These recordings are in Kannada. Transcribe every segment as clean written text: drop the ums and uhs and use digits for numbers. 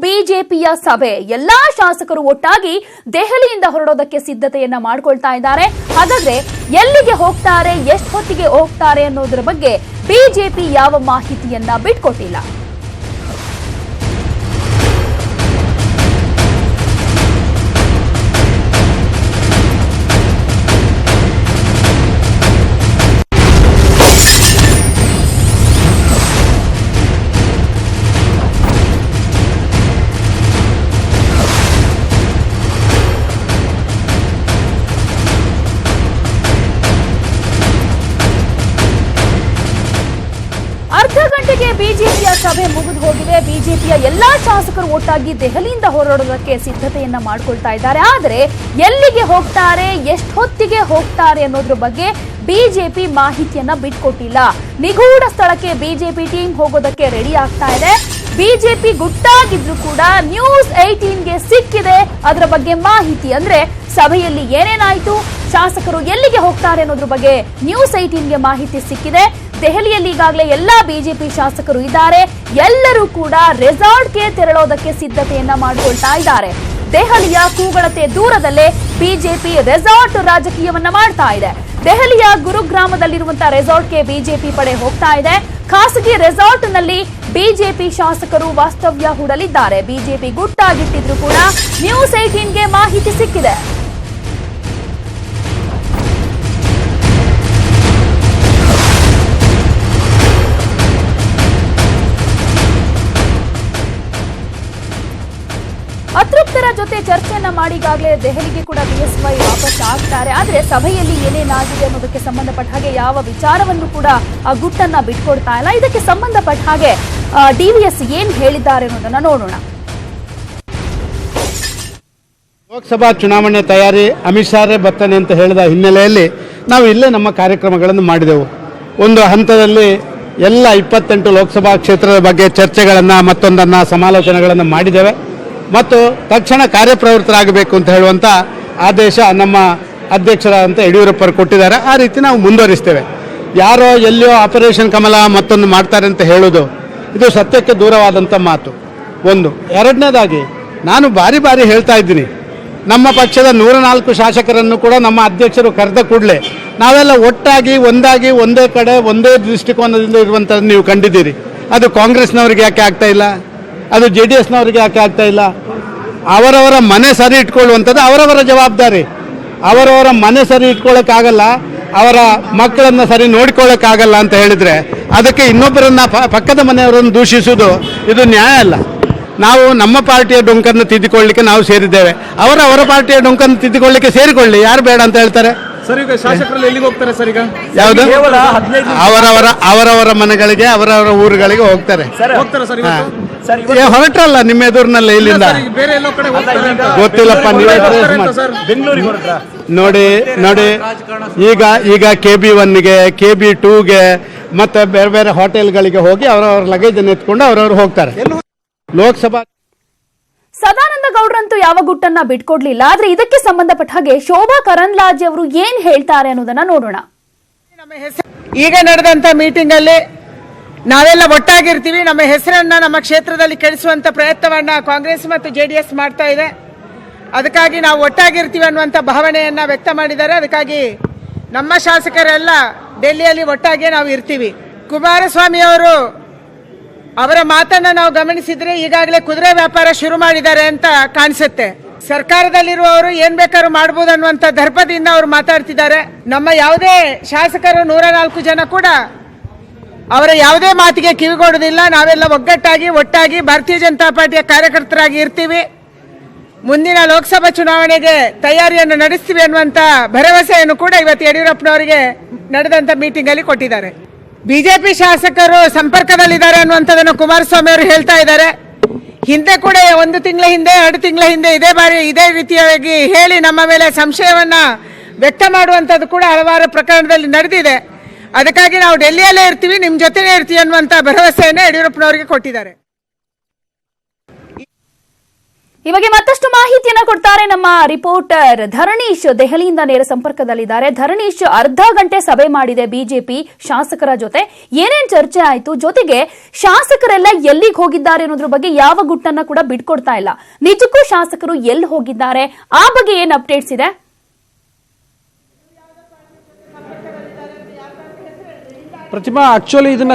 ಬಿಜೆಪಿಯ ಸಭೆ. ಎಲ್ಲಾ ಶಾಸಕರು ಒಟ್ಟಾಗಿ ದೆಹಲಿಯಿಂದ ಹೊರಡೋದಕ್ಕೆ ಸಿದ್ಧತೆಯನ್ನ ಮಾಡ್ಕೊಳ್ತಾ ಇದ್ದಾರೆ. ಹಾಗಾದ್ರೆ ಎಲ್ಲಿಗೆ ಹೋಗ್ತಾರೆ, ಎಷ್ಟು ಹೊತ್ತಿಗೆ ಹೋಗ್ತಾರೆ ಅನ್ನೋದರ ಬಗ್ಗೆ ಬಿಜೆಪಿ ಯಾವ ಮಾಹಿತಿಯನ್ನ ಬಿಟ್ಕೊಟ್ಟಿಲ್ಲ. ಅರ್ಧ ಗಂಟೆಗೆ ಬಿಜೆಪಿಯ ಸಭೆ ಮುಗಿದು ಹೋಗಿದೆ. ಬಿಜೆಪಿಯ ಎಲ್ಲಾ ಶಾಸಕರು ಒಟ್ಟಾಗಿ ದೆಹಲಿಯಿಂದ ಹೊರಡೋದಕ್ಕೆ ಸಿದ್ಧತೆಯನ್ನ ಮಾಡ್ಕೊಳ್ತಾ ಇದ್ದಾರೆ. ಆದರೆ ಎಲ್ಲಿಗೆ ಹೋಗ್ತಾರೆ, ಎಷ್ಟು ಹೊತ್ತಿಗೆ ಹೋಗ್ತಾರೆ ಅನ್ನೋದ್ರ ಬಗ್ಗೆ ಬಿಜೆಪಿ ಮಾಹಿತಿಯನ್ನ ಬಿಟ್ಕೊಟ್ಟಿಲ್ಲ. ನಿಗೂಢ ಸ್ಥಳಕ್ಕೆ ಬಿಜೆಪಿ ಟೀಮ್ ಹೋಗೋದಕ್ಕೆ ರೆಡಿ ಆಗ್ತಾ ಇದೆ. ಬಿಜೆಪಿ ಗುಟ್ಟಾಗಿದ್ರು ಕೂಡ ನ್ಯೂಸ್ 18ಗೆ ಸಿಕ್ಕಿದೆ ಅದರ ಬಗ್ಗೆ ಮಾಹಿತಿ. ಅಂದ್ರೆ ಸಭೆಯಲ್ಲಿ ಏನೇನಾಯ್ತು, ಶಾಸಕರು ಎಲ್ಲಿಗೆ ಹೋಗ್ತಾರೆ ಅನ್ನೋದ್ರ ಬಗ್ಗೆ ನ್ಯೂಸ್ 18ಗೆ ಮಾಹಿತಿ ಸಿಕ್ಕಿದೆ. ದೆಹಲಿಯಲ್ಲಿ ಈಗಾಗಲೇ ಎಲ್ಲಾ ಬಿಜೆಪಿ ಶಾಸಕರು ಇದ್ದಾರೆ. ಎಲ್ಲರೂ ಕೂಡ ರೆಸಾರ್ಟ್ಗೆ ತೆರಳೋದಕ್ಕೆ ಸಿದ್ಧತೆಯನ್ನ ಮಾಡಿಕೊಳ್ತಾ ಇದ್ದಾರೆ. ದೆಹಲಿಯ ಕೂಗಳತೆ ದೂರದಲ್ಲೇ ಬಿಜೆಪಿ ರೆಸಾರ್ಟ್ ರಾಜಕೀಯವನ್ನ ಮಾಡ್ತಾ ಇದೆ. ದೆಹಲಿಯ ಗುರುಗ್ರಾಮದಲ್ಲಿರುವಂತಹ ರೆಸಾರ್ಟ್ಗೆ ಬಿಜೆಪಿ ಪಡೆ ಹೋಗ್ತಾ ಇದೆ. ಖಾಸಗಿ ರೆಸಾರ್ಟ್ ನಲ್ಲಿ ಬಿಜೆಪಿ ಶಾಸಕರು ವಾಸ್ತವ್ಯ ಹೂಡಲಿದ್ದಾರೆ. ಬಿಜೆಪಿ ಗುಟ್ಟಾಗಿಟ್ಟಿದ್ರು ಕೂಡ ನ್ಯೂಸ್ 18ಗೆ ಮಾಹಿತಿ ಸಿಕ್ಕಿದೆ. ಅತೃಪ್ತರ ಜೊತೆ ಚರ್ಚೆಯನ್ನ ಮಾಡಿಗಾಗಲೇ ದೆಹಲಿಗೆ ಕೂಡ ಬಿಎಸ್ವೈ ವಾಪಸ್ ಆಗ್ತಾರೆ. ಆದ್ರೆ ಸಭೆಯಲ್ಲಿ ಏನೇನಾಗಿದೆ ಅನ್ನೋದಕ್ಕೆ ಸಂಬಂಧಪಟ್ಟ ಹಾಗೆ ಯಾವ ವಿಚಾರವನ್ನು ಕೂಡ ಆ ಗುಟ್ಟನ್ನ ಬಿಟ್ಕೊಡ್ತಾ ಇಲ್ಲ. ಇದಕ್ಕೆ ಸಂಬಂಧಪಟ್ಟ ಹಾಗೆ ಡಿವಿಎಸ್ ಏನ್ ಹೇಳಿದ್ದಾರೆ ಅನ್ನೋದನ್ನ ನೋಡೋಣ. ಲೋಕಸಭಾ ಚುನಾವಣೆ ತಯಾರಿ ಅಮಿತ್ ಶಾ ಬರ್ತಾನೆ ಅಂತ ಹೇಳಿದ ಹಿನ್ನೆಲೆಯಲ್ಲಿ ನಾವು ಇಲ್ಲೇ ನಮ್ಮ ಕಾರ್ಯಕ್ರಮಗಳನ್ನು ಮಾಡಿದೆವು. ಒಂದು ಹಂತದಲ್ಲಿ ಎಲ್ಲ 28 ಲೋಕಸಭಾ ಕ್ಷೇತ್ರದ ಬಗ್ಗೆ ಚರ್ಚೆಗಳನ್ನು ಮತ್ತೊಂದನ್ನು ಸಮಾಲೋಚನೆಗಳನ್ನು ಮಾಡಿದ್ದೇವೆ ಮತ್ತು ತಕ್ಷಣ ಕಾರ್ಯಪ್ರವೃತ್ತರಾಗಬೇಕು ಅಂತ ಹೇಳುವಂಥ ಆದೇಶ ನಮ್ಮ ಅಧ್ಯಕ್ಷರಾದಂಥ ಯಡಿಯೂರಪ್ಪರು ಕೊಟ್ಟಿದ್ದಾರೆ. ಆ ರೀತಿ ನಾವು ಮುಂದುವರಿಸ್ತೇವೆ. ಯಾರೋ ಎಲ್ಲಿಯೋ ಆಪರೇಷನ್ ಕಮಲ ಮತ್ತೊಂದು ಮಾಡ್ತಾರೆ ಅಂತ ಹೇಳೋದು ಇದು ಸತ್ಯಕ್ಕೆ ದೂರವಾದಂಥ ಮಾತು. ಒಂದು. ಎರಡನೇದಾಗಿ ನಾನು ಬಾರಿ ಹೇಳ್ತಾ ಇದ್ದೀನಿ, ನಮ್ಮ ಪಕ್ಷದ 104 ಶಾಸಕರನ್ನು ಕೂಡ ನಮ್ಮ ಅಧ್ಯಕ್ಷರು ಕರೆದ ಕೂಡಲೇ ನಾವೆಲ್ಲ ಒಟ್ಟಾಗಿ ಒಂದಾಗಿ ಒಂದೇ ಕಡೆ ಒಂದೇ ದೃಷ್ಟಿಕೋನದಿಂದ ಇರುವಂಥದ್ದು ನೀವು ಕಂಡಿದ್ದೀರಿ. ಅದು ಕಾಂಗ್ರೆಸ್ನವ್ರಿಗೆ ಯಾಕೆ ಆಗ್ತಾ ಇಲ್ಲ, ಅದು JDSನವ್ರಿಗೆ ಯಾಕೆ ಆಗ್ತಾ ಇಲ್ಲ? ಅವರವರ ಮನೆ ಸರಿ ಇಟ್ಕೊಳ್ಳುವಂಥದ್ದು ಅವರವರ ಜವಾಬ್ದಾರಿ. ಅವರವರ ಮನೆ ಸರಿ ಇಟ್ಕೊಳ್ಳೋಕ್ಕಾಗಲ್ಲ, ಅವರ ಮಕ್ಕಳನ್ನು ಸರಿ ನೋಡ್ಕೊಳ್ಳೋಕ್ಕಾಗಲ್ಲ ಅಂತ ಹೇಳಿದರೆ ಅದಕ್ಕೆ ಇನ್ನೊಬ್ಬರನ್ನ ಪಕ್ಕದ ಮನೆಯವರನ್ನು ದೂಷಿಸುವುದು ಇದು ನ್ಯಾಯ ಅಲ್ಲ. ನಾವು ನಮ್ಮ ಪಾರ್ಟಿಯ ಡೊಂಕನ್ನು ತಿದ್ದಿಕೊಳ್ಳಲಿಕ್ಕೆ ನಾವು ಸೇರಿದ್ದೇವೆ. ಅವರ ಪಾರ್ಟಿಯ ಡೊಂಕನ್ನು ತಿದ್ದಿಕೊಳ್ಳಲಿಕ್ಕೆ ಸೇರಿಕೊಳ್ಳಿ, ಯಾರು ಬೇಡ ಅಂತ ಹೇಳ್ತಾರೆ? ಸರ್, ಈಗ ಶಾಸಕರು ಎಲ್ಲಿಗೆ ಹೋಗ್ತಾರೆ ಸರ್? ಈಗ ಯಾವುದು? ಅವರವರ ಮನೆಗಳಿಗೆ ಅವರವರ ಊರುಗಳಿಗೆ ಹೋಗ್ತಾರೆ. ಹೊರಟ್ರಲ್ಲ ನಿಮ್ಮ ಎದುರಿನಲ್ಲ, ಇಲ್ಲಿಂದ ಗೊತ್ತಿಲ್ಲಪ್ಪ. ನೋಡಿ ಈಗ KB1ಗೆ KB2ಗೆ ಮತ್ತೆ ಬೇರೆ ಬೇರೆ ಹೋಟೆಲ್ಗಳಿಗೆ ಹೋಗಿ ಅವರವರ ಲಗೇಜ್ ಎತ್ಕೊಂಡು ಅವರವರು ಹೋಗ್ತಾರೆ. ಲೋಕಸಭಾ ಸದಾನಂದ ಗೌಡ್ರಂತೂ ಯಾವ ಗುಟ್ಟನ್ನ ಬಿಟ್ಕೊಡ್ಲಿಲ್ಲ. ಆದ್ರೆ ಇದಕ್ಕೆ ಸಂಬಂಧಪಟ್ಟ ಹಾಗೆ ಶೋಭಾ ಕರಂದ್ಲಾಜೆ ಅವರು ಏನ್ ಹೇಳ್ತಾರೆ ಅನ್ನೋದನ್ನ ನೋಡೋಣ. ಈಗ ನಡೆದಂತ ಮೀಟಿಂಗ್ ಅಲ್ಲಿ ನಾವೆಲ್ಲ ಒಟ್ಟಾಗಿರ್ತೀವಿ. ನಮ್ಮ ಹೆಸರನ್ನ ನಮ್ಮ ಕ್ಷೇತ್ರದಲ್ಲಿ ಕೆಡಿಸುವಂತ ಪ್ರಯತ್ನವನ್ನ ಕಾಂಗ್ರೆಸ್ ಮತ್ತು JDS ಮಾಡ್ತಾ ಇದೆ. ಅದಕ್ಕಾಗಿ ನಾವು ಒಟ್ಟಾಗಿರ್ತೀವಿ ಅನ್ನುವಂತ ಭಾವನೆಯನ್ನ ವ್ಯಕ್ತ ಮಾಡಿದ್ದಾರೆ. ಅದಕ್ಕಾಗಿ ನಮ್ಮ ಶಾಸಕರೆಲ್ಲ ಡೆಲ್ಲಿಯಲ್ಲಿ ಒಟ್ಟಾಗಿ ನಾವು ಇರ್ತೀವಿ. ಕುಮಾರಸ್ವಾಮಿ ಅವರು ಅವರ ಮಾತನ್ನ ನಾವು ಗಮನಿಸಿದ್ರೆ ಈಗಾಗಲೇ ಕುದುರೆ ವ್ಯಾಪಾರ ಶುರು ಮಾಡಿದ್ದಾರೆ ಅಂತ ಕಾಣಿಸುತ್ತೆ. ಸರ್ಕಾರದಲ್ಲಿರುವವರು ಏನ್ ಬೇಕಾದ್ರೂ ಮಾಡಬಹುದು ಅನ್ನುವಂತ ದರ್ಪದಿಂದ ಅವರು ಮಾತಾಡ್ತಿದ್ದಾರೆ. ನಮ್ಮ ಯಾವುದೇ ಶಾಸಕರು 104 ಜನ ಕೂಡ ಅವರ ಯಾವುದೇ ಮಾತಿಗೆ ಕಿವಿಗೊಡುವುದಿಲ್ಲ. ನಾವೆಲ್ಲ ಒಟ್ಟಾಗಿ ಭಾರತೀಯ ಜನತಾ ಪಾರ್ಟಿಯ ಕಾರ್ಯಕರ್ತರಾಗಿ ಇರ್ತೀವಿ. ಮುಂದಿನ ಲೋಕಸಭಾ ಚುನಾವಣೆಗೆ ತಯಾರಿಯನ್ನು ನಡೆಸ್ತೀವಿ ಅನ್ನುವಂತ ಭರವಸೆಯನ್ನು ಕೂಡ ಇವತ್ತು ಯಡಿಯೂರಪ್ಪನವರಿಗೆ ನಡೆದಂತ ಮೀಟಿಂಗ್ ಅಲ್ಲಿ ಕೊಟ್ಟಿದ್ದಾರೆ. ಬಿಜೆಪಿ ಶಾಸಕರು ಸಂಪರ್ಕದಲ್ಲಿದ್ದಾರೆ ಅನ್ನುವಂಥದ್ದನ್ನು ಕುಮಾರಸ್ವಾಮಿ ಅವರು ಹೇಳ್ತಾ ಇದ್ದಾರೆ. ಹಿಂದೆ ಕೂಡ 1 ತಿಂಗಳ ಹಿಂದೆ 2 ತಿಂಗಳ ಹಿಂದೆ ಇದೇ ರೀತಿಯಾಗಿ ಹೇಳಿ ನಮ್ಮ ಮೇಲೆ ಸಂಶಯವನ್ನ ವ್ಯಕ್ತ ಮಾಡುವಂಥದ್ದು ಕೂಡ ಹಲವಾರು ಪ್ರಕರಣದಲ್ಲಿ ನಡೆದಿದೆ. ಅದಕ್ಕಾಗಿ ನಾವು ಡೆಲ್ಲಿಯಲ್ಲೇ ಇರ್ತೀವಿ, ನಿಮ್ಮ ಜೊತೆನೇ ಇರ್ತೀವಿ ಅನ್ನುವಂಥ ಭರವಸೆಯನ್ನು ಯಡಿಯೂರಪ್ಪನವರಿಗೆ ಕೊಟ್ಟಿದ್ದಾರೆ. ಈ ಬಗ್ಗೆ ಮತ್ತಷ್ಟು ಮಾಹಿತಿಯನ್ನ ಕೊಡ್ತಾರೆ ನಮ್ಮ ರಿಪೋರ್ಟರ್ ಧರಣೀಶ್. ದೆಹಲಿಯಿಂದ ನೇರ ಸಂಪರ್ಕದಲ್ಲಿದ್ದಾರೆ. ಧರಣೀಶ್, ಅರ್ಧ ಗಂಟೆ ಸಭೆ ಮಾಡಿದೆ ಬಿಜೆಪಿ ಶಾಸಕರ ಜೊತೆ, ಏನೇನ್ ಚರ್ಚೆ ಆಯ್ತು? ಜೊತೆಗೆ ಶಾಸಕರೆಲ್ಲ ಎಲ್ಲಿಗೆ ಹೋಗಿದ್ದಾರೆ ಅನ್ನೋದ್ರ ಬಗ್ಗೆ ಯಾವ ಗುಟ್ಟನ್ನ ಕೂಡ ಬಿಟ್ಕೊಡ್ತಾ ಇಲ್ಲ. ನಿಜಕ್ಕೂ ಶಾಸಕರು ಎಲ್ಲಿ ಹೋಗಿದ್ದಾರೆ, ಆ ಬಗ್ಗೆ ಏನ್ ಅಪ್ಡೇಟ್ಸ್ ಇದೆ? ಪ್ರತಿಮಾ, ಆಕ್ಚುಲಿ ಇದನ್ನ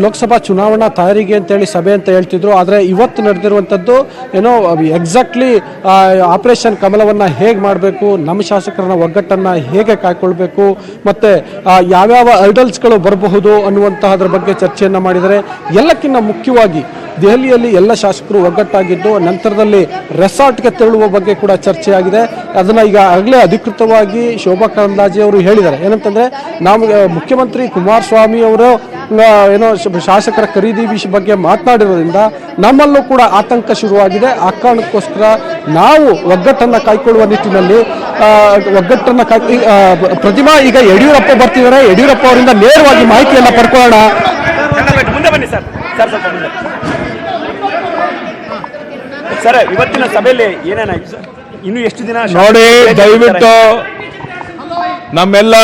ಲೋಕಸಭಾ ಚುನಾವಣಾ ತಯಾರಿಗೆ ಅಂತೇಳಿ ಸಭೆ ಅಂತ ಹೇಳ್ತಿದ್ರು. ಆದರೆ ಇವತ್ತು ನಡೆದಿರುವಂಥದ್ದು ಏನೋ ಎಕ್ಸಾಕ್ಟ್ಲಿ ಆಪರೇಷನ್ ಕಮಲವನ್ನು ಹೇಗೆ ಮಾಡಬೇಕು, ನಮ್ಮ ಶಾಸಕರನ್ನ ಒಗ್ಗಟ್ಟನ್ನು ಹೇಗೆ ಕಾಯ್ಕೊಳ್ಬೇಕು, ಮತ್ತು ಯಾವ್ಯಾವ ಹರ್ಡಲ್ಸ್ಗಳು ಬರಬಹುದು ಅನ್ನುವಂತಹದ್ರ ಬಗ್ಗೆ ಚರ್ಚೆಯನ್ನು ಮಾಡಿದರೆ. ಎಲ್ಲಕ್ಕಿಂತ ಮುಖ್ಯವಾಗಿ ದೆಹಲಿಯಲ್ಲಿ ಎಲ್ಲ ಶಾಸಕರು ಒಗ್ಗಟ್ಟಾಗಿದ್ದು ನಂತರದಲ್ಲಿ ರೆಸಾರ್ಟ್ಗೆ ತೆರಳುವ ಬಗ್ಗೆ ಕೂಡ ಚರ್ಚೆಯಾಗಿದೆ. ಅದನ್ನು ಈಗ ಆಗಲೇ ಅಧಿಕೃತವಾಗಿ ಶೋಭಾ ಕರಂದ್ಲಾಜೆ ಅವರು ಹೇಳಿದ್ದಾರೆ. ಏನಂತಂದರೆ, ನಾವು ಮುಖ್ಯಮಂತ್ರಿ ಕುಮಾರಸ್ವಾಮಿ ಅವರು ಏನೋ ಶಾಸಕರ ಖರೀದಿ ಬಗ್ಗೆ ಮಾತನಾಡಿರೋದ್ರಿಂದ ನಮ್ಮಲ್ಲೂ ಕೂಡ ಆತಂಕ ಶುರುವಾಗಿದೆ. ಆ ಕಾರಣಕ್ಕೋಸ್ಕರ ನಾವು ಒಗ್ಗಟ್ಟನ್ನು ಕಾಯ್ಕೊಳ್ಳುವ ನಿಟ್ಟಿನಲ್ಲಿ ಪ್ರತಿಮಾ, ಈಗ ಯಡಿಯೂರಪ್ಪ ಬರ್ತಿದ್ದಾರೆ. ಯಡಿಯೂರಪ್ಪ ಅವರಿಂದ ನೇರವಾಗಿ ಮಾಹಿತಿಯನ್ನು ಪಡ್ಕೊಳ್ಳೋಣ. ಸರ್, ಇವತ್ತಿನ ಸಭೆಯಲ್ಲಿ ಏನೇನಾಯ್ತು ಸರ್? ಇನ್ನು ಎಷ್ಟು ದಿನ ನೋಡಿ, ದಯವಿಟ್ಟು ನಮ್ಮೆಲ್ಲ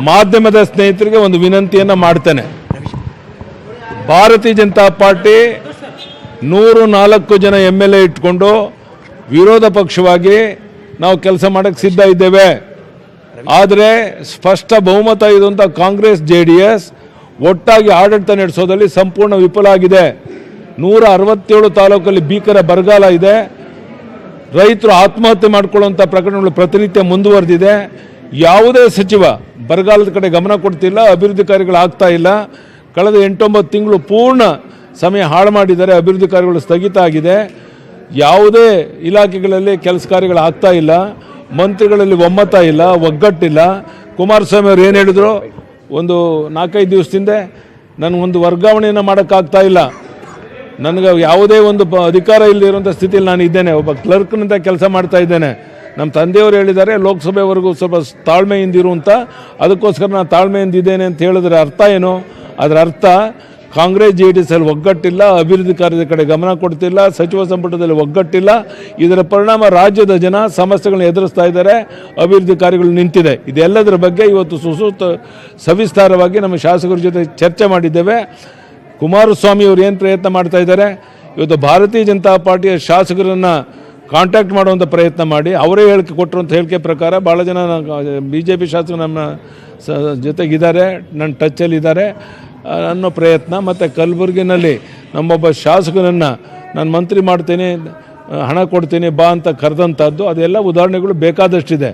ಮಾಧ್ಯಮದ ಸ್ನೇಹಿತರಿಗೆ ಒಂದು ವಿನಂತಿಯನ್ನು ಮಾಡ್ತೇನೆ. ಭಾರತೀಯ ಜನತಾ ಪಾರ್ಟಿ 104 ಜನ MLA ಇಟ್ಕೊಂಡು ವಿರೋಧ ಪಕ್ಷವಾಗಿ ನಾವು ಕೆಲಸ ಮಾಡೋಕ್ಕೆ ಸಿದ್ಧ ಇದ್ದೇವೆ. ಆದರೆ ಸ್ಪಷ್ಟ ಬಹುಮತ ಇರುವಂಥ ಕಾಂಗ್ರೆಸ್ JDS ಒಟ್ಟಾಗಿ ಆಡಳಿತ ನಡೆಸೋದಲ್ಲಿ ಸಂಪೂರ್ಣ ವಿಫಲ ಆಗಿದೆ. 167 ತಾಲೂಕಲ್ಲಿ ಭೀಕರ ಬರಗಾಲ ಇದೆ. ರೈತರು ಆತ್ಮಹತ್ಯೆ ಮಾಡಿಕೊಳ್ಳುವಂಥ ಪ್ರಕರಣಗಳು ಪ್ರತಿನಿತ್ಯ ಮುಂದುವರೆದಿದೆ. ಯಾವುದೇ ಸಚಿವ ಬರಗಾಲದ ಕಡೆ ಗಮನ ಕೊಡ್ತಿಲ್ಲ, ಅಭಿವೃದ್ಧಿ ಕಾರ್ಯಗಳು ಆಗ್ತಾ ಇಲ್ಲ. ಕಳೆದ 8-9 ತಿಂಗಳು ಪೂರ್ಣ ಸಮಯ ಹಾಳು ಮಾಡಿದ್ದಾರೆ. ಅಭಿವೃದ್ಧಿ ಕಾರ್ಯಗಳು ಸ್ಥಗಿತ ಆಗಿದೆ. ಯಾವುದೇ ಇಲಾಖೆಗಳಲ್ಲಿ ಕೆಲಸ ಕಾರ್ಯಗಳು ಆಗ್ತಾ ಇಲ್ಲ. ಮಂತ್ರಿಗಳಲ್ಲಿ ಒಮ್ಮತ ಇಲ್ಲ, ಒಗ್ಗಟ್ಟಿಲ್ಲ. ಕುಮಾರಸ್ವಾಮಿ ಅವರು ಏನು ಹೇಳಿದ್ರು, ಒಂದು 4-5 ದಿವಸದಿಂದ ನನಗೊಂದು ವರ್ಗಾವಣೆಯನ್ನು ಮಾಡೋಕ್ಕಾಗ್ತಾ ಇಲ್ಲ, ನನಗೆ ಯಾವುದೇ ಒಂದು ಅಧಿಕಾರ ಇಲ್ಲದಿರುವಂಥ ಸ್ಥಿತಿಯಲ್ಲಿ ನಾನು ಇದ್ದೇನೆ, ಒಬ್ಬ ಕ್ಲರ್ಕ್ನಂತ ಕೆಲಸ ಮಾಡ್ತಾ ಇದ್ದೇನೆ. ನಮ್ಮ ತಂದೆಯವರು ಹೇಳಿದ್ದಾರೆ ಲೋಕಸಭೆವರೆಗೂ ಸ್ವಲ್ಪ ತಾಳ್ಮೆಯಿಂದಿರು ಅಂತ. ಅದಕ್ಕೋಸ್ಕರ ನಾನು ತಾಳ್ಮೆಯಿಂದ ಇದ್ದೇನೆ ಅಂತ ಹೇಳಿದ್ರೆ ಅರ್ಥ ಏನು? ಅದರ ಅರ್ಥ ಕಾಂಗ್ರೆಸ್ JDS ಅಲ್ಲಿ ಒಗ್ಗಟ್ಟಿಲ್ಲ, ಅಭಿವೃದ್ಧಿ ಕಾರ್ಯದ ಕಡೆ ಗಮನ ಕೊಡ್ತಿಲ್ಲ, ಸಚಿವ ಸಂಪುಟದಲ್ಲಿ ಒಗ್ಗಟ್ಟಿಲ್ಲ. ಇದರ ಪರಿಣಾಮ ರಾಜ್ಯದ ಜನ ಸಮಸ್ಯೆಗಳನ್ನ ಎದುರಿಸ್ತಾ ಇದ್ದಾರೆ, ಅಭಿವೃದ್ಧಿ ಕಾರ್ಯಗಳು ನಿಂತಿದೆ. ಇದೆಲ್ಲದರ ಬಗ್ಗೆ ಇವತ್ತು ಸವಿಸ್ತಾರವಾಗಿ ನಮ್ಮ ಶಾಸಕರ ಜೊತೆ ಚರ್ಚೆ ಮಾಡಿದ್ದೇವೆ. ಕುಮಾರಸ್ವಾಮಿ ಅವರು ಏನು ಪ್ರಯತ್ನ ಮಾಡ್ತಾ ಇದ್ದಾರೆ, ಇವತ್ತು ಭಾರತೀಯ ಜನತಾ ಪಾರ್ಟಿಯ ಶಾಸಕರನ್ನು ಕಾಂಟ್ಯಾಕ್ಟ್ ಮಾಡುವಂಥ ಪ್ರಯತ್ನ ಮಾಡಿ ಅವರೇ ಕೊಟ್ಟಿರುವಂಥ ಹೇಳಿಕೆ ಪ್ರಕಾರ ಭಾಳ ಜನ BJP ಶಾಸಕರು ನಮ್ಮ ಜೊತೆಗಿದ್ದಾರೆ, ನನ್ನ ಟಚ್ಚಲ್ಲಿದ್ದಾರೆ ಅನ್ನೋ ಪ್ರಯತ್ನ. ಮತ್ತು ಕಲಬುರಗಿನಲ್ಲಿ ನಮ್ಮೊಬ್ಬ ಶಾಸಕನನ್ನು ನಾನು ಮಂತ್ರಿ ಮಾಡ್ತೀನಿ, ಹಣ ಕೊಡ್ತೀನಿ ಬಾ ಅಂತ ಕರೆದಂಥದ್ದು, ಅದೆಲ್ಲ ಉದಾಹರಣೆಗಳು ಬೇಕಾದಷ್ಟಿದೆ.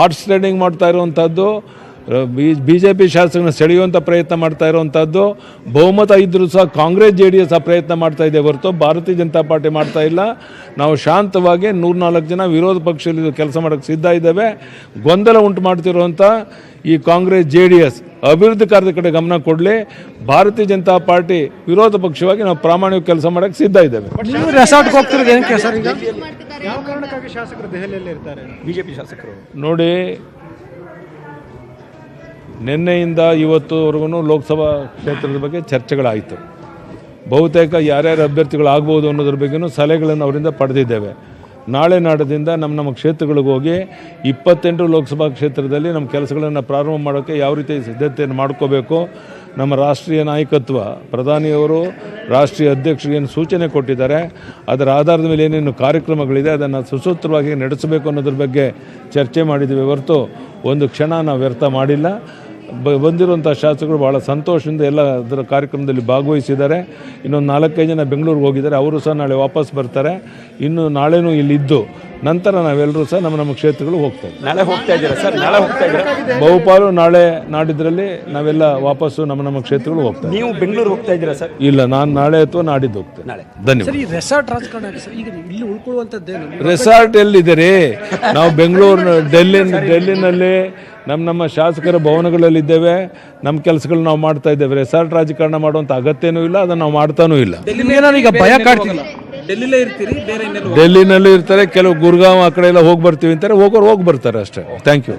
ಆರ್ಟ್ಸ್ ಟ್ರೇಡಿಂಗ್ ಮಾಡ್ತಾ ಇರುವಂಥದ್ದು, BJP ಶಾಸಕರನ್ನ ಸೆಳೆಯುವಂಥ ಪ್ರಯತ್ನ ಮಾಡ್ತಾ ಇರುವಂಥದ್ದು, ಬಹುಮತ ಇದ್ದರೂ ಸಹ ಕಾಂಗ್ರೆಸ್ JDS ಆ ಪ್ರಯತ್ನ ಮಾಡ್ತಾ ಇದೆ ಹೊರತು ಭಾರತೀಯ ಜನತಾ ಪಾರ್ಟಿ ಮಾಡ್ತಾ ಇಲ್ಲ. ನಾವು ಶಾಂತವಾಗಿ 104 ಜನ ವಿರೋಧ ಪಕ್ಷದಲ್ಲಿ ಕೆಲಸ ಮಾಡೋಕ್ಕೆ ಸಿದ್ಧ ಇದ್ದೇವೆ. ಗೊಂದಲ ಉಂಟು ಮಾಡ್ತಿರುವಂಥ ಈ ಕಾಂಗ್ರೆಸ್ JDS ಅಭಿವೃದ್ಧಿ ಕಾರ್ಯದ ಕಡೆ ಗಮನ ಕೊಡಲಿ. ಭಾರತೀಯ ಜನತಾ ಪಾರ್ಟಿ ವಿರೋಧ ಪಕ್ಷವಾಗಿ ನಾವು ಪ್ರಾಮಾಣಿಕ ಕೆಲಸ ಮಾಡೋಕ್ಕೆ ಸಿದ್ಧ ಇದ್ದೇವೆ. ರೆಸಾರ್ಟ್ಗೆ ಹೋಗ್ತಿರೋದು ಏನಕ್ಕೆ ಸರ್? ಈಗ ಯಾವ ಕಾರಣಕ್ಕಾಗಿ ಶಾಸಕರು ದೆಹಲಿಯಲ್ಲಿ ಇರ್ತಾರೆ? BJP ಶಾಸಕರು ನೋಡಿ, ನಿನ್ನೆಯಿಂದ ಇವತ್ತುವರೆಗೂ ಲೋಕಸಭಾ ಕ್ಷೇತ್ರದ ಬಗ್ಗೆ ಚರ್ಚೆಗಳಾಯಿತು. ಬಹುತೇಕ ಯಾರ್ಯಾರು ಅಭ್ಯರ್ಥಿಗಳು ಆಗ್ಬೋದು ಅನ್ನೋದ್ರ ಬಗ್ಗೆಯೂ ಸಲಹೆಗಳನ್ನು ಅವರಿಂದ ಪಡೆದಿದ್ದೇವೆ. ನಾಳೆ ನಾಡದಿಂದ ನಮ್ಮ ಕ್ಷೇತ್ರಗಳಿಗೆ ಹೋಗಿ 28 ಲೋಕಸಭಾ ಕ್ಷೇತ್ರದಲ್ಲಿ ನಮ್ಮ ಕೆಲಸಗಳನ್ನು ಪ್ರಾರಂಭ ಮಾಡೋಕ್ಕೆ ಯಾವ ರೀತಿ ಸಿದ್ಧತೆಯನ್ನು ಮಾಡ್ಕೋಬೇಕು, ನಮ್ಮ ರಾಷ್ಟ್ರೀಯ ನಾಯಕತ್ವ ಪ್ರಧಾನಿಯವರು ರಾಷ್ಟ್ರೀಯ ಅಧ್ಯಕ್ಷರಿಗೆ ಏನು ಸೂಚನೆ ಕೊಟ್ಟಿದ್ದಾರೆ, ಅದರ ಆಧಾರದ ಮೇಲೆ ಏನೇನು ಕಾರ್ಯಕ್ರಮಗಳಿದೆ ಅದನ್ನು ಸುಸೂತ್ರವಾಗಿ ನಡೆಸಬೇಕು ಅನ್ನೋದ್ರ ಬಗ್ಗೆ ಚರ್ಚೆ ಮಾಡಿದ್ದೀವಿ ಹೊರತು ಒಂದು ಕ್ಷಣ ನಾವು ವ್ಯರ್ಥ ಮಾಡಿಲ್ಲ. ಬಂದಿರುವಂಥ ಶಾಸಕರು ಭಾಳ ಸಂತೋಷದಿಂದ ಎಲ್ಲ ಅದರ ಕಾರ್ಯಕ್ರಮದಲ್ಲಿ ಭಾಗವಹಿಸಿದ್ದಾರೆ. ಇನ್ನೊಂದು 4-5 ಜನ ಬೆಂಗಳೂರಿಗೆ ಹೋಗಿದ್ದಾರೆ, ಅವರು ಸಹ ನಾಳೆ ವಾಪಸ್ ಬರ್ತಾರೆ. ಇನ್ನು ನಾಳೆನೂ ಇಲ್ಲಿದ್ದು ನಂತರ ನಾವೆಲ್ಲರೂ ಸಹ ನಮ್ಮ ಕ್ಷೇತ್ರಗಳು ಹೋಗ್ತೇವೆ. ನಾಳೆ ಹೋಗ್ತಾ ಇದ್ದೀರಾ ಸರ್? ನಾಳೆ ಹೋಗ್ತಾ ಇದ್ದೀರಾ? ಬಹುಪಾಲು ನಾಳೆ ನಾಡಿದ್ರಲ್ಲಿ ನಾವೆಲ್ಲ ವಾಪಸ್ಸು ನಮ್ಮ ಕ್ಷೇತ್ರಗಳು ಹೋಗ್ತೇವೆ. ನೀವು ಬೆಂಗಳೂರು ಹೋಗ್ತಾ ಇದ್ದೀರಾ ಸರ್? ಇಲ್ಲ, ನಾನು ನಾಳೆ ಅಥವಾ ನಾಡಿದ್ದು ಹೋಗ್ತೇನೆ. ನಾಳೆ. ಧನ್ಯವಾದ. ಈ ರೆಸಾರ್ಟ್ ರಾಜಕಾರಣ ಈಗ ಇಲ್ಲಿ ಉಳ್ಕೊಳ್ಳುವಂಥದ್ದೇನು? ರೆಸಾರ್ಟ್ ಎಲ್ಲಿದೆ? ನಾವು ಬೆಂಗಳೂರು ಡೆಲ್ಲಿನಲ್ಲಿ ನಮ್ಮ ಶಾಸಕರ ಭವನಗಳಲ್ಲಿದ್ದೇವೆ. ನಮ್ಮ ಕೆಲಸಗಳು ನಾವು ಮಾಡ್ತಾ ಇದ್ದೇವೆ. ರೆಸಾರ್ಟ್ ರಾಜಕಾರಣ ಮಾಡುವಂಥ ಅಗತ್ಯನೂ ಇಲ್ಲ, ಅದನ್ನು ನಾವು ಮಾಡ್ತಾನೂ ಇಲ್ಲ. ಈಗ ಭಯ ಕಾಡ್ತಿಲ್ಲ. ಡೆಲ್ಲಿನಲ್ಲೂ ಇರ್ತಾರೆ, ಕೆಲವು ಗುರ್ಗಾಂವ್ ಆ ಕಡೆ ಎಲ್ಲ ಹೋಗಿ ಬರ್ತೀವಿ ಅಂತಾರೆ, ಹೋಗಿ ಬರ್ತಾರೆ ಅಷ್ಟೇ. Thank you.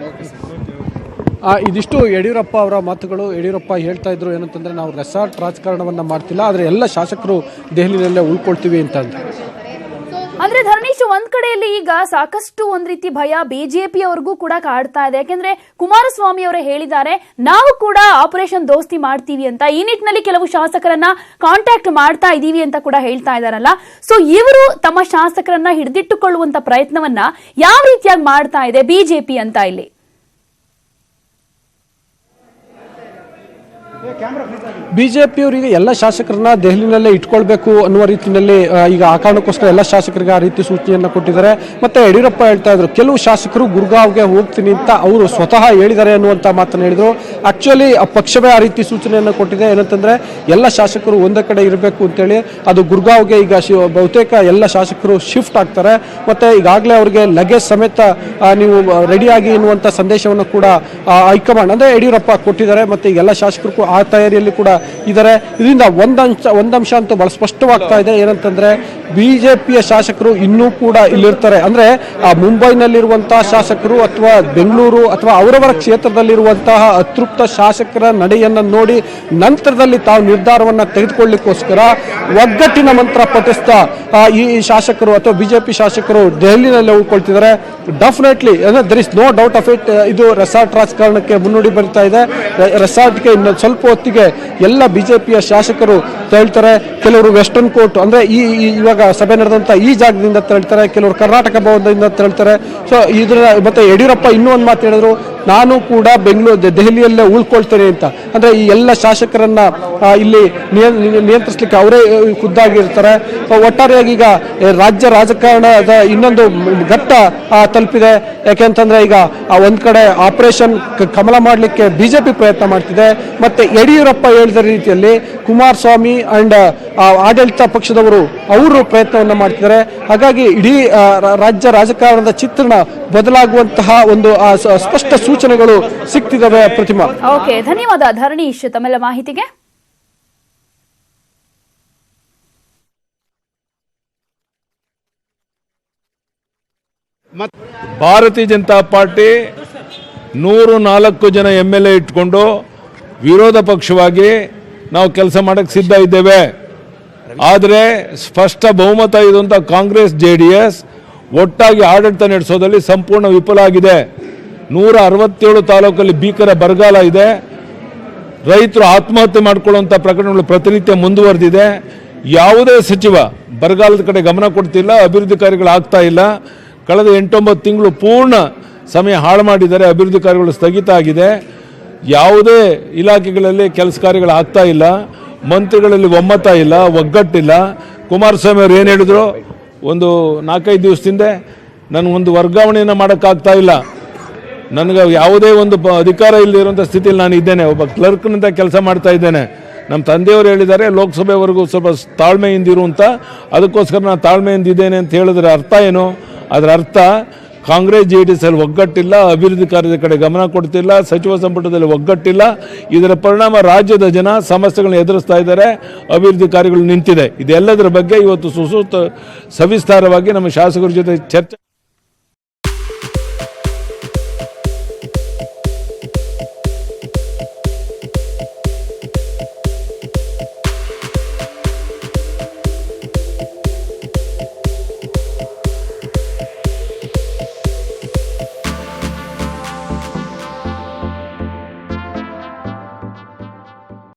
ಇದಿಷ್ಟು ಯಡಿಯೂರಪ್ಪ ಅವರ ಮಾತುಗಳು. ಯಡಿಯೂರಪ್ಪ ಹೇಳ್ತಾ ಇದ್ರು ಏನಂತಂದ್ರೆ, ನಾವು ರೆಸಾರ್ಟ್ ರಾಜಕಾರಣವನ್ನ ಮಾಡ್ತಿಲ್ಲ, ಆದರೆ ಎಲ್ಲ ಶಾಸಕರು ದೆಹಲಿನಲ್ಲೇ ಉಳ್ಕೊಳ್ತೀವಿ ಅಂತ. ಅಂದ್ರೆ ಧರಣೀಶ್, ಒಂದ್ ಕಡೆಯಲ್ಲಿ ಈಗ ಸಾಕಷ್ಟು ಒಂದ್ ರೀತಿ ಭಯ ಬಿಜೆಪಿ ಅವ್ರಿಗೂ ಕೂಡ ಕಾಡ್ತಾ ಇದೆ. ಯಾಕೆಂದ್ರೆ ಕುಮಾರಸ್ವಾಮಿ ಅವರೇ ಹೇಳಿದ್ದಾರೆ, ನಾವು ಕೂಡ ಆಪರೇಷನ್ ದೋಸ್ತಿ ಮಾಡ್ತೀವಿ ಅಂತ. ಈ ನಿಟ್ಟಿನಲ್ಲಿ ಕೆಲವು ಶಾಸಕರನ್ನ ಕಾಂಟ್ಯಾಕ್ಟ್ ಮಾಡ್ತಾ ಇದೀವಿ ಅಂತ ಕೂಡ ಹೇಳ್ತಾ ಇದಾರಲ್ಲ. ಸೊ ಇವರು ತಮ್ಮ ಶಾಸಕರನ್ನ ಹಿಡಿದಿಟ್ಟುಕೊಳ್ಳುವಂತ ಪ್ರಯತ್ನವನ್ನ ಯಾವ ರೀತಿಯಾಗಿ ಮಾಡ್ತಾ ಇದೆ ಬಿಜೆಪಿ ಅಂತ ಇಲ್ಲಿ? ಬಿಜೆಪಿಯವರಿಗೆ ಎಲ್ಲ ಶಾಸಕರನ್ನ ದೆಹಲಿನಲ್ಲೇ ಇಟ್ಕೊಳ್ಬೇಕು ಅನ್ನುವ ರೀತಿಯಲ್ಲಿ ಈಗ ಆ ಕಾರಣಕ್ಕೋಸ್ಕರ ಎಲ್ಲ ಶಾಸಕರಿಗೆ ಆ ರೀತಿ ಸೂಚನೆಯನ್ನು ಕೊಟ್ಟಿದ್ದಾರೆ. ಮತ್ತೆ ಯಡಿಯೂರಪ್ಪ ಹೇಳ್ತಾ ಇದ್ರು, ಕೆಲವು ಶಾಸಕರು ಗುರ್ಗಾವ್ಗೆ ಹೋಗ್ತೀನಿ ಅಂತ ಅವರು ಸ್ವತಃ ಹೇಳಿದ್ದಾರೆ ಅನ್ನುವಂಥ ಮಾತನ್ನು ಹೇಳಿದ್ರು. ಆಕ್ಚುಲಿ ಆ ಪಕ್ಷವೇ ಆ ರೀತಿ ಸೂಚನೆಯನ್ನು ಕೊಟ್ಟಿದೆ. ಏನಂತಂದ್ರೆ ಎಲ್ಲ ಶಾಸಕರು ಒಂದೇ ಕಡೆ ಇರಬೇಕು ಅಂತೇಳಿ. ಅದು ಗುರ್ಗಾವ್ಗೆ ಈಗ ಬಹುತೇಕ ಎಲ್ಲ ಶಾಸಕರು ಶಿಫ್ಟ್ ಆಗ್ತಾರೆ. ಮತ್ತೆ ಈಗಾಗಲೇ ಅವರಿಗೆ ಲಗೇಜ್ ಸಮೇತ ನೀವು ರೆಡಿಯಾಗಿ ಎನ್ನುವಂಥ ಸಂದೇಶವನ್ನು ಕೂಡ ಹೈಕಮಾಂಡ್ ಅಂದ್ರೆ ಯಡಿಯೂರಪ್ಪ ಕೊಟ್ಟಿದ್ದಾರೆ. ಮತ್ತೆ ಈಗ ಎಲ್ಲ ಶಾಸಕರು ಆ ತಯಾರಿಯಲ್ಲಿ ಕೂಡ ಇದ್ದಾರೆ. ಇದರಿಂದ ಒಂದಂಶ ಅಂತೂ ಬಹಳ ಸ್ಪಷ್ಟವಾಗ್ತಾ ಇದೆ. ಏನಂತಂದ್ರೆ ಬಿಜೆಪಿಯ ಶಾಸಕರು ಇನ್ನೂ ಕೂಡ ಇಲ್ಲಿರ್ತಾರೆ. ಅಂದ್ರೆ ಆ ಮುಂಬೈನಲ್ಲಿರುವಂತಹ ಶಾಸಕರು ಅಥವಾ ಬೆಂಗಳೂರು ಅಥವಾ ಅವರವರ ಕ್ಷೇತ್ರದಲ್ಲಿರುವಂತಹ ಅತೃಪ್ತ ಶಾಸಕರ ನಡೆಯನ್ನು ನೋಡಿ ನಂತರದಲ್ಲಿ ತಾವು ನಿರ್ಧಾರವನ್ನ ತೆಗೆದುಕೊಳ್ಳಿಕ್ಕೋಸ್ಕರ ಒಗ್ಗಟ್ಟಿನ ಮಂತ್ರ ಪಠಿಸ್ತಾ ಈ ಶಾಸಕರು ಅಥವಾ ಬಿಜೆಪಿ ಶಾಸಕರು ದೆಹಲಿನಲ್ಲಿ ಉಳ್ಕೊಳ್ತಿದ್ದಾರೆ. Definitely there is no doubt of it. ಇದು ರೆಸಾರ್ಟ್ ರಾಜಕಾರಣಕ್ಕೆ ಮುನ್ನುಡಿ ಬರೀತಾ ಇದೆ. ರೆಸಾರ್ಟ್ಗೆ ಇನ್ನೊಂದು ಸ್ವಲ್ಪ ಹೊತ್ತಿಗೆ ಎಲ್ಲ ಬಿಜೆಪಿಯ ಶಾಸಕರು ತೆರಳ್ತಾರೆ. ಕೆಲವರು ವೆಸ್ಟರ್ನ್ ಕೋರ್ಟ್ ಅಂದ್ರೆ ಇವಾಗ ಸಭೆ ನಡೆದಂತ ಈ ಜಾಗದಿಂದ ತೆರಳ್ತಾರೆ, ಕೆಲವರು ಕರ್ನಾಟಕ ಭವನದಿಂದ ತೆರಳ್ತಾರೆ. ಸೊ ಇದ್ರ ಮತ್ತೆ ಯಡಿಯೂರಪ್ಪ ಇನ್ನೂ ಒಂದು ಮಾತು ಹೇಳಿದ್ರು, ನಾನು ಕೂಡ ದೆಹಲಿಯಲ್ಲೇ ಉಳ್ಕೊಳ್ತೇನೆ ಅಂತ. ಅಂದ್ರೆ ಈ ಎಲ್ಲ ಶಾಸಕರನ್ನ ಇಲ್ಲಿ ನಿಯಂತ್ರಿಸಲಿಕ್ಕೆ ಅವರೇ ಖುದ್ದಾಗಿರ್ತಾರೆ. ಒಟ್ಟಾರೆಯಾಗಿ ಈಗ ರಾಜ್ಯ ರಾಜಕಾರಣದ ಇನ್ನೊಂದು ಘಟ್ಟ ತಲುಪಿದೆ. ಯಾಕೆಂತಂದ್ರೆ ಈಗ ಒಂದ್ ಕಡೆ ಆಪರೇಷನ್ ಕಮಲ ಮಾಡಲಿಕ್ಕೆ ಬಿಜೆಪಿ ಪ್ರಯತ್ನ ಮಾಡ್ತಿದೆ. ಮತ್ತೆ ಯಡಿಯೂರಪ್ಪ ಹೇಳಿದ ರೀತಿಯಲ್ಲಿ ಕುಮಾರಸ್ವಾಮಿ ಅಂಡ್ ಆಡಳಿತ ಪಕ್ಷದವರು ಅವರು ಪ್ರಯತ್ನವನ್ನು ಮಾಡ್ತಿದ್ದಾರೆ. ಹಾಗಾಗಿ ಇಡೀ ರಾಜ್ಯ ರಾಜಕಾರಣದ ಚಿತ್ರಣ ಬದಲಾಗುವಂತಹ ಒಂದು ಸ್ಪಷ್ಟ ಸೂಚನೆಗಳು ಸಿಗ್ತಿದ್ದಾವೆ. ಪ್ರತಿಮಾ, ಓಕೆ, ಧನ್ಯವಾದ ಧರಣೀಶ್ ತಮ್ಮೆಲ್ಲ ಮಾಹಿತಿಗೆ. ಭಾರತೀಯ ಜನತಾ ಪಾರ್ಟಿ 104 ಜನ MLA ಇಟ್ಕೊಂಡು ವಿರೋಧ ಪಕ್ಷವಾಗಿ ನಾವು ಕೆಲಸ ಮಾಡಕ್ಕೆ ಸಿದ್ಧ ಇದ್ದೇವೆ. ಆದರೆ ಸ್ಪಷ್ಟ ಬಹುಮತ ಇರುವಂಥ ಕಾಂಗ್ರೆಸ್ JDS ಒಟ್ಟಾಗಿ ಆಡಳಿತ ನಡೆಸೋದಲ್ಲಿ ಸಂಪೂರ್ಣ ವಿಫಲ ಆಗಿದೆ. 167 ತಾಲೂಕಲ್ಲಿ ಭೀಕರ ಬರಗಾಲ ಇದೆ. ರೈತರು ಆತ್ಮಹತ್ಯೆ ಮಾಡಿಕೊಳ್ಳುವಂಥ ಪ್ರಕರಣಗಳು ಪ್ರತಿನಿತ್ಯ ಮುಂದುವರೆದಿದೆ. ಯಾವುದೇ ಸಚಿವ ಬರಗಾಲದ ಕಡೆ ಗಮನ ಕೊಡ್ತಿಲ್ಲ, ಅಭಿವೃದ್ಧಿ ಕಾರ್ಯಗಳು ಆಗ್ತಾ ಇಲ್ಲ. ಕಳೆದ 8-9 ತಿಂಗಳು ಪೂರ್ಣ ಸಮಯ ಹಾಳು ಮಾಡಿದ್ದಾರೆ. ಅಭಿವೃದ್ಧಿ ಕಾರ್ಯಗಳು ಸ್ಥಗಿತ ಆಗಿದೆ. ಯಾವುದೇ ಇಲಾಖೆಗಳಲ್ಲಿ ಕೆಲಸ ಕಾರ್ಯಗಳು ಆಗ್ತಾ ಇಲ್ಲ. ಮಂತ್ರಿಗಳಲ್ಲಿ ಒಮ್ಮತ ಇಲ್ಲ, ಒಗ್ಗಟ್ಟಿಲ್ಲ. ಕುಮಾರಸ್ವಾಮಿ ಅವರು ಏನು ಹೇಳಿದ್ರು, ಒಂದು 4-5 ದಿವಸದಿಂದ ನನಗೊಂದು ವರ್ಗಾವಣೆಯನ್ನು ಮಾಡೋಕ್ಕಾಗ್ತಾ ಇಲ್ಲ, ನನಗೆ ಯಾವುದೇ ಒಂದು ಅಧಿಕಾರ ಇಲ್ಲದಿರುವಂಥ ಸ್ಥಿತಿಯಲ್ಲಿ ನಾನು ಇದ್ದೇನೆ, ಒಬ್ಬ ಕ್ಲರ್ಕ್ನಿಂದ ಕೆಲಸ ಮಾಡ್ತಾ ಇದ್ದೇನೆ. ನಮ್ಮ ತಂದೆಯವರು ಹೇಳಿದ್ದಾರೆ ಲೋಕಸಭೆವರೆಗೂ ಸ್ವಲ್ಪ ತಾಳ್ಮೆಯಿಂದಿರು ಅಂತ. ಅದಕ್ಕೋಸ್ಕರ ನಾನು ತಾಳ್ಮೆಯಿಂದ ಇದ್ದೇನೆ ಅಂತ ಹೇಳಿದ್ರೆ ಅರ್ಥ ಏನು? ಅದರ ಅರ್ಥ ಕಾಂಗ್ರೆಸ್ JDS ಅಲ್ಲಿ ಒಗ್ಗಟ್ಟಿಲ್ಲ, ಅಭಿವೃದ್ಧಿ ಕಾರ್ಯದ ಕಡೆ ಗಮನ ಕೊಡ್ತಿಲ್ಲ, ಸಚಿವ ಸಂಪುಟದಲ್ಲಿ ಒಗ್ಗಟ್ಟಿಲ್ಲ. ಇದರ ಪರಿಣಾಮ ರಾಜ್ಯದ ಜನ ಸಮಸ್ಯೆಗಳನ್ನು ಎದುರಿಸ್ತಾ ಇದ್ದಾರೆ, ಅಭಿವೃದ್ಧಿ ಕಾರ್ಯಗಳು ನಿಂತಿದೆ. ಇದೆಲ್ಲದರ ಬಗ್ಗೆ ಇವತ್ತು ಸವಿಸ್ತಾರವಾಗಿ ನಮ್ಮ ಶಾಸಕರ ಜೊತೆ ಚರ್ಚೆ